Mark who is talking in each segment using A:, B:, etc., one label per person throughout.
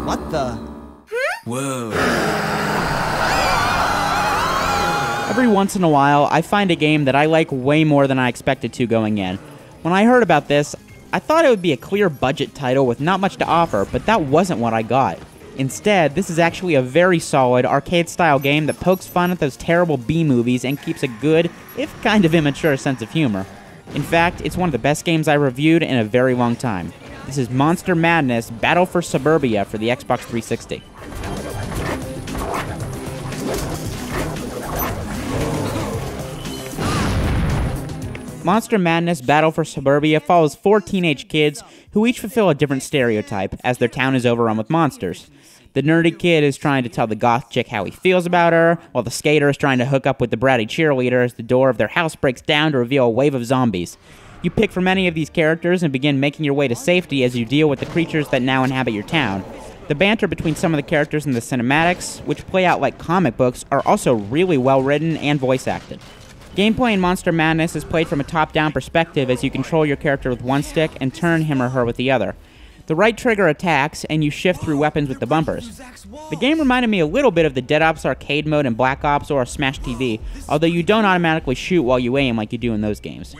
A: What the? Whoa.
B: Every once in a while, I find a game that I like way more than I expected to going in. When I heard about this, I thought it would be a clear budget title with not much to offer, but that wasn't what I got. Instead, this is actually a very solid, arcade-style game that pokes fun at those terrible B-movies and keeps a good, if kind of immature, sense of humor. In fact, it's one of the best games I reviewed in a very long time. This is Monster Madness Battle for Suburbia for the Xbox 360. Monster Madness Battle for Suburbia follows 4 teenage kids who each fulfill a different stereotype, as their town is overrun with monsters. The nerdy kid is trying to tell the goth chick how he feels about her, while the skater is trying to hook up with the bratty cheerleader as the door of their house breaks down to reveal a wave of zombies. You pick from any of these characters and begin making your way to safety as you deal with the creatures that now inhabit your town. The banter between some of the characters in the cinematics, which play out like comic books, are also really well written and voice acted. Gameplay in Monster Madness is played from a top-down perspective as you control your character with one stick and turn him or her with the other. The right trigger attacks, and you shift through weapons with the bumpers. The game reminded me a little bit of the Dead Ops arcade mode in Black Ops or Smash TV, although you don't automatically shoot while you aim like you do in those games.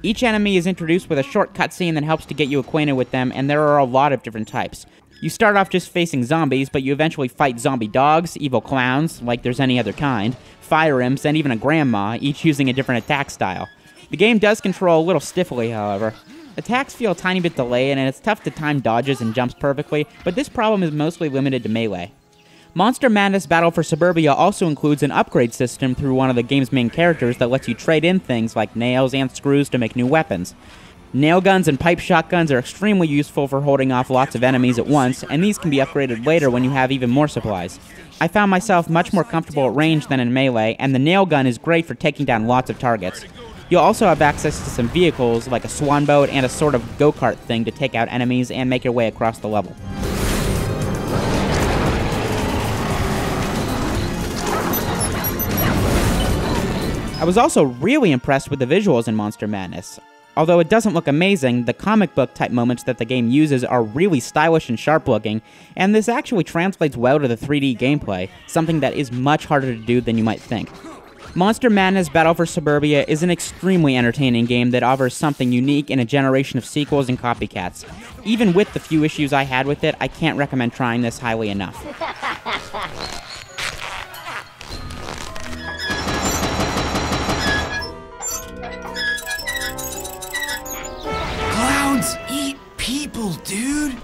B: Each enemy is introduced with a short cutscene that helps to get you acquainted with them, and there are a lot of different types. You start off just facing zombies, but you eventually fight zombie dogs, evil clowns, like there's any other kind, fire imps, and even a grandma, each using a different attack style. The game does control a little stiffly, however. Attacks feel a tiny bit delayed, and it's tough to time dodges and jumps perfectly, but this problem is mostly limited to melee. Monster Madness Battle for Suburbia also includes an upgrade system through one of the game's main characters that lets you trade in things like nails and screws to make new weapons. Nail guns and pipe shotguns are extremely useful for holding off lots of enemies at once, and these can be upgraded later when you have even more supplies. I found myself much more comfortable at range than in melee, and the nail gun is great for taking down lots of targets. You'll also have access to some vehicles, like a swan boat and a sort of go-kart thing to take out enemies and make your way across the level. I was also really impressed with the visuals in Monster Madness. Although it doesn't look amazing, the comic book type moments that the game uses are really stylish and sharp looking, and this actually translates well to the 3D gameplay, something that is much harder to do than you might think. Monster Madness Battle for Suburbia is an extremely entertaining game that offers something unique in a generation of sequels and copycats. Even with the few issues I had with it, I can't recommend trying this highly enough.
A: Clowns eat people, dude!